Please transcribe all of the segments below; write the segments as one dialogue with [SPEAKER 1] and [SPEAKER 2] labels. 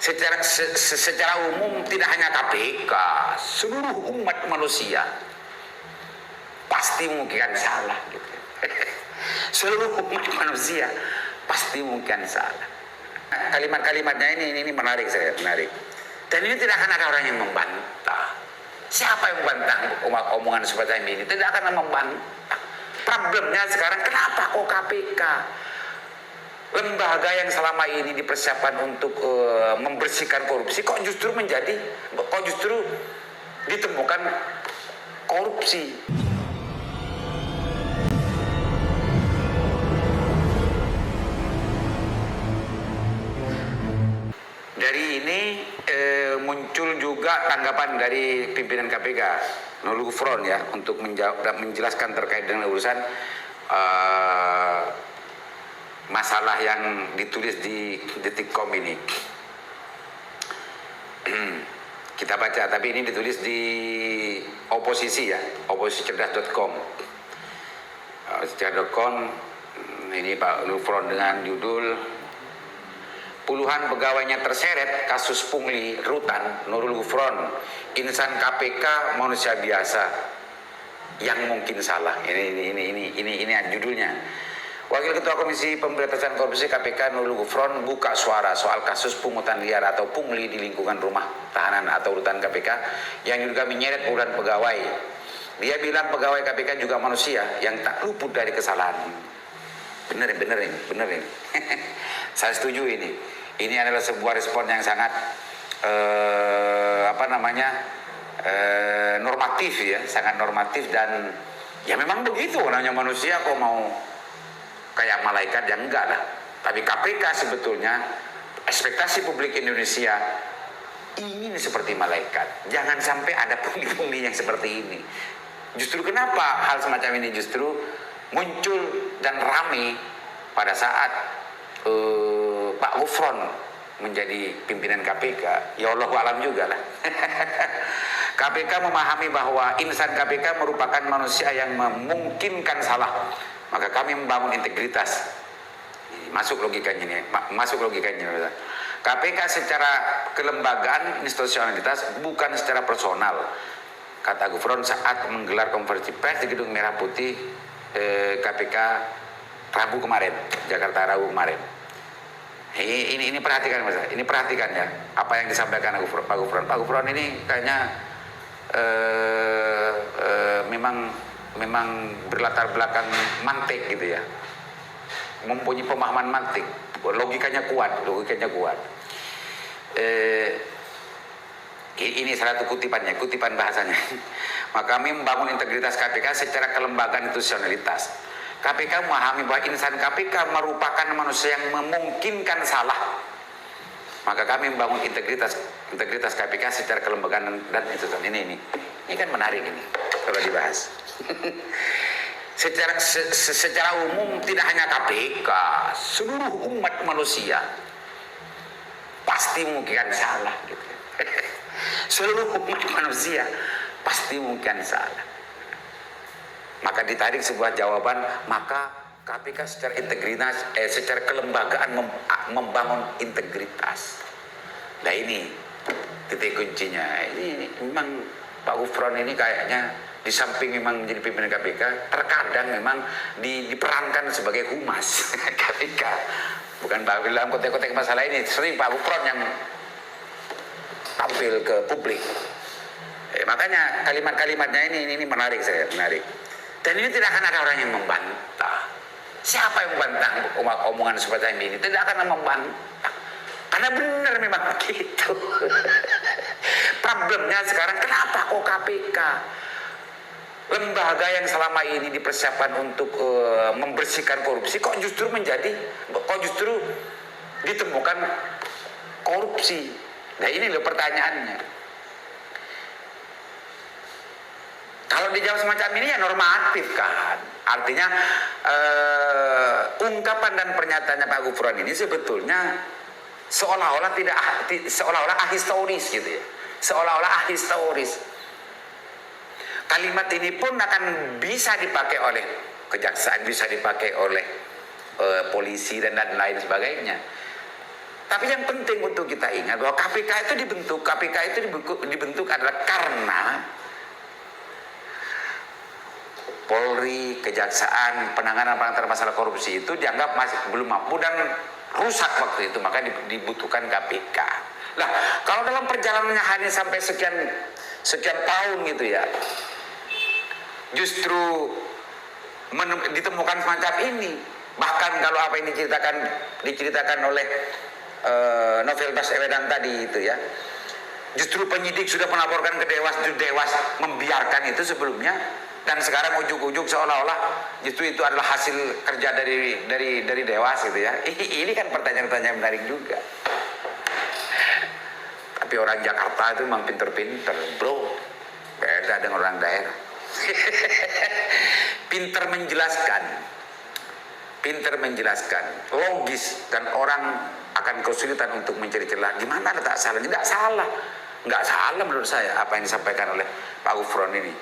[SPEAKER 1] secara umum tidak hanya KPK, seluruh umat manusia pasti mungkin salah gitu. Seluruh umat manusia pasti mungkin salah. Kalimat-kalimatnya ini menarik, menarik. Dan ini tidak akan ada orang yang membantah. Siapa yang membantah omongan seperti ini? Tidak akan membantah. Problemnya sekarang kenapa kok KPK? Lembaga yang selama ini dipersiapkan untuk membersihkan korupsi kok justru ditemukan korupsi. Dari ini muncul juga tanggapan dari pimpinan KPK Nurul Gufron ya untuk menjelaskan terkait dengan urusan masalah yang ditulis di Detikcom ini. Kita baca, tapi ini ditulis di oposisi ya, oposisicerdas.com. Cerdas.com ini Pak Gufron dengan judul puluhan pegawainya terseret kasus pungli rutan. Nurul Gufron, insan KPK manusia biasa yang mungkin salah. Ini judulnya. Wakil Ketua Komisi Pemberantasan Korupsi KPK Nurul Gufron buka suara soal kasus pungutan liar atau pungli di lingkungan rumah tahanan atau rutan KPK yang juga menyeret puluhan pegawai. Dia bilang pegawai KPK juga manusia yang tak luput dari kesalahan. Bener ini. Saya setuju ini. Ini adalah sebuah respon yang sangat normatif ya, sangat normatif dan ya memang begitu namanya manusia kok mau kayak malaikat yang enggak lah. Tapi KPK sebetulnya ekspektasi publik Indonesia ingin seperti malaikat. Jangan sampai ada pungli-pungli yang seperti ini. Justru kenapa hal semacam ini justru muncul dan ramai pada saat Pak Gufron menjadi pimpinan KPK. Ya Allahu alam juga lah. KPK memahami bahwa insan KPK merupakan manusia yang memungkinkan salah. Maka kami membangun integritas. Masuk logikanya ini. KPK secara kelembagaan institusionalitas bukan secara personal. Kata Gufron saat menggelar konferensi pers di Gedung Merah Putih KPK Rabu kemarin, Jakarta Rabu kemarin. Ini perhatikan Mas. Ini perhatikan ya apa yang disampaikan Pak Gufron. Pak Gufron ini kayaknya memang berlatar belakang mantik gitu ya, mempunyai pemahaman mantik, logikanya kuat. Ini salah satu kutipan bahasanya. Maka kami membangun integritas KPK secara kelembagaan institusionalitas. KPK memahami bahwa insan KPK merupakan manusia yang memungkinkan salah. Maka kami membangun integritas KPK secara kelembagaan dan institusi. Ini kan menarik ini kalau dibahas. Secara umum tidak hanya KPK, seluruh umat manusia pasti mungkin salah gitu. Seluruh umat manusia pasti mungkin salah. Maka ditarik sebuah jawaban, maka KPK secara integritas, secara kelembagaan membangun integritas. Nah ini titik kuncinya. Ini memang Pak Gufron ini kayaknya di samping memang menjadi pimpinan KPK, terkadang memang diperankan sebagai humas KPK. Bukan dalam konteks masalah ini, sering Pak Gufron yang tampil ke publik. Makanya kalimat-kalimatnya ini menarik. Dan ini tidak akan ada orang yang membantah. Siapa yang membantah omongan seperti ini? Tidak akan membantah. Karena benar memang begitu. Problemnya sekarang kenapa kok KPK? Lembaga yang selama ini dipersiapkan untuk membersihkan korupsi kok justru ditemukan korupsi. Nah ini loh pertanyaannya. Kalau dijawab semacam ini ya normatif kan. Artinya ungkapan dan pernyataannya Pak Gufron ini sebetulnya seolah-olah ahistoris gitu ya. Seolah-olah ahistoris. Kalimat ini pun akan bisa dipakai oleh kejaksaan, bisa dipakai oleh polisi dan lain sebagainya. Tapi yang penting untuk kita ingat bahwa KPK itu dibentuk adalah karena Polri, Kejaksaan, penanganan masalah korupsi itu dianggap masih belum mampu dan rusak waktu itu, maka dibutuhkan KPK. Nah, kalau dalam perjalanannya hanya sampai sekian tahun gitu ya, justru ditemukan semacam ini. Bahkan kalau apa yang diceritakan oleh Novel Baswedan tadi itu ya, justru penyidik sudah melaporkan ke Dewas membiarkan itu sebelumnya, dan sekarang ujuk-ujuk seolah-olah justru itu adalah hasil kerja dari Dewas gitu ya. Ini kan pertanyaan-pertanyaan menarik juga. Tapi orang Jakarta itu memang pinter-pinter, bro, beda dengan orang daerah. pinter menjelaskan, logis, dan orang akan kesulitan untuk mencari celah. Di mana letak salahnya? Nggak salah menurut saya apa yang disampaikan oleh Pak Gufron ini.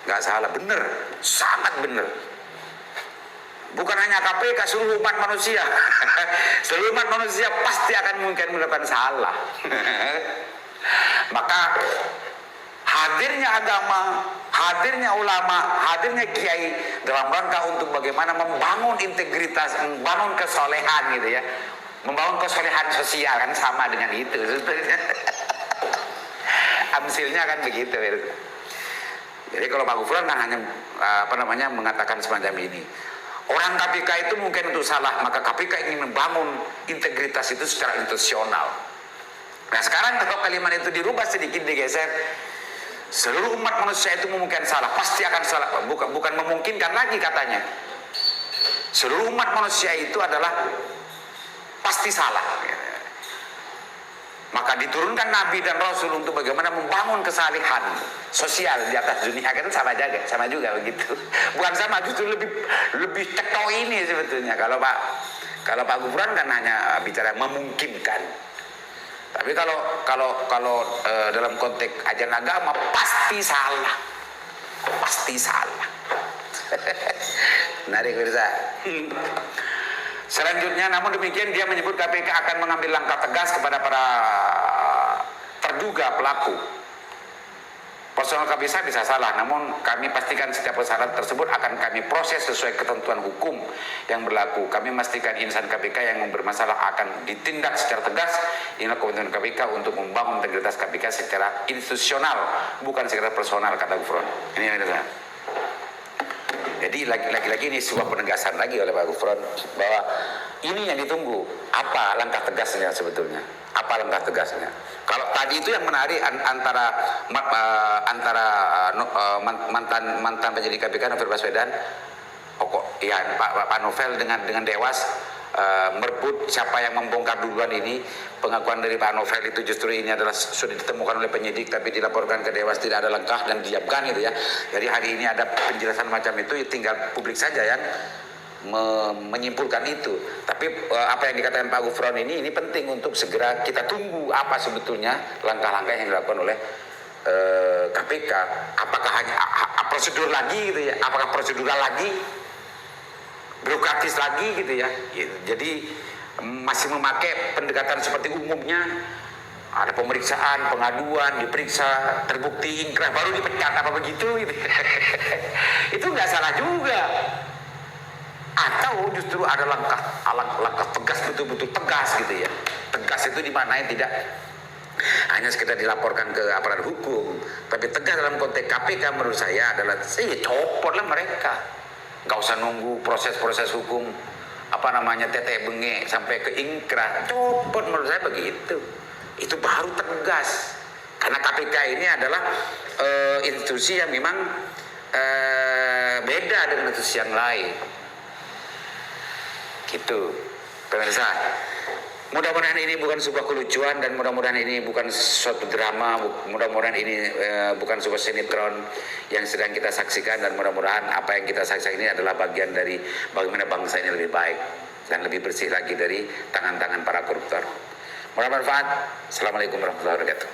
[SPEAKER 1] Nggak salah, bener, sangat bener. Bukan hanya KPK, seluruh umat manusia. Seluruh umat manusia pasti akan mungkin melakukan salah. Maka hadirnya agama, hadirnya ulama, hadirnya kiai dalam rangka untuk bagaimana membangun integritas, membangun kesolehan gitu ya, membangun kesolehan sosial, kan sama dengan itu sebetulnya. Amsilnya kan begitu. Jadi kalau Pak Gufron kan hanya mengatakan semacam ini. Orang KPK itu mungkin untuk salah, maka KPK ingin membangun integritas itu secara institusional. Nah sekarang kalau kalimat itu dirubah sedikit, digeser, seluruh umat manusia itu memungkinkan salah, pasti akan salah. Bukan memungkinkan lagi katanya. Seluruh umat manusia itu adalah pasti salah. Maka diturunkan Nabi dan Rasul untuk bagaimana membangun kesalihan sosial di atas dunia, kan sama juga begitu. Bukan sama, justru lebih cetok ini sebetulnya. Kalau Pak Gufron kan hanya bicara memungkinkan. Tapi kalau dalam konteks ajaran agama pasti salah. Menarik Mirza. Selanjutnya, namun demikian dia menyebut KPK akan mengambil langkah tegas kepada para terduga pelaku. Personal KPK bisa salah, namun kami pastikan setiap kesalahan tersebut akan kami proses sesuai ketentuan hukum yang berlaku. Kami memastikan insan KPK yang bermasalah akan ditindak secara tegas. Inilah komitmen KPK untuk membangun integritas KPK secara institusional, bukan secara personal, kata Gufron. Ini yang ada. Jadi lagi-lagi ini sebuah penegasan lagi oleh Pak Gufron bahwa ini yang ditunggu. Apa langkah tegasnya sebetulnya? Apa langkah tegasnya? Kalau tadi itu yang menarik antara mantan penyidik KPK Novel Baswedan, Pak Novel dengan Dewas merebut siapa yang membongkar duluan ini. Pengakuan dari Pak Novel itu justru ini adalah sudah ditemukan oleh penyidik tapi dilaporkan ke Dewas, tidak ada langkah dan didiamkan gitu ya. Jadi hari ini ada penjelasan macam itu, ya tinggal publik saja yang menyimpulkan itu. Tapi apa yang dikatakan Pak Gufron ini penting untuk segera kita tunggu apa sebetulnya langkah-langkah yang dilakukan oleh KPK. Apakah hanya prosedur lagi gitu ya? Apakah prosedural lagi? Birokratis lagi gitu ya? Jadi masih memakai pendekatan seperti umumnya, ada pemeriksaan, pengaduan, diperiksa, terbukti ingkrah baru dipecat apa begitu gitu. Itu nggak salah juga. Atau justru ada langkah tegas, betul-betul tegas gitu ya. Tegas itu dimaknai tidak hanya sekedar dilaporkan ke aparat hukum, tapi tegas dalam konteks KPK menurut saya adalah copotlah mereka. Nggak usah nunggu proses-proses hukum tetek bengek sampai ke ingkrah, copot menurut saya begitu. Itu baru tegas. Karena KPK ini adalah institusi yang memang beda dengan institusi yang lain. Gitu, pemirsa. Mudah-mudahan ini bukan sebuah kelucuan dan mudah-mudahan ini bukan suatu drama, mudah-mudahan ini bukan sebuah sinetron yang sedang kita saksikan, dan mudah-mudahan apa yang kita saksikan ini adalah bagian dari bagaimana bangsa ini lebih baik dan lebih bersih lagi dari tangan-tangan para koruptor. Mudah-mudahan bermanfaat. Assalamualaikum warahmatullahi wabarakatuh.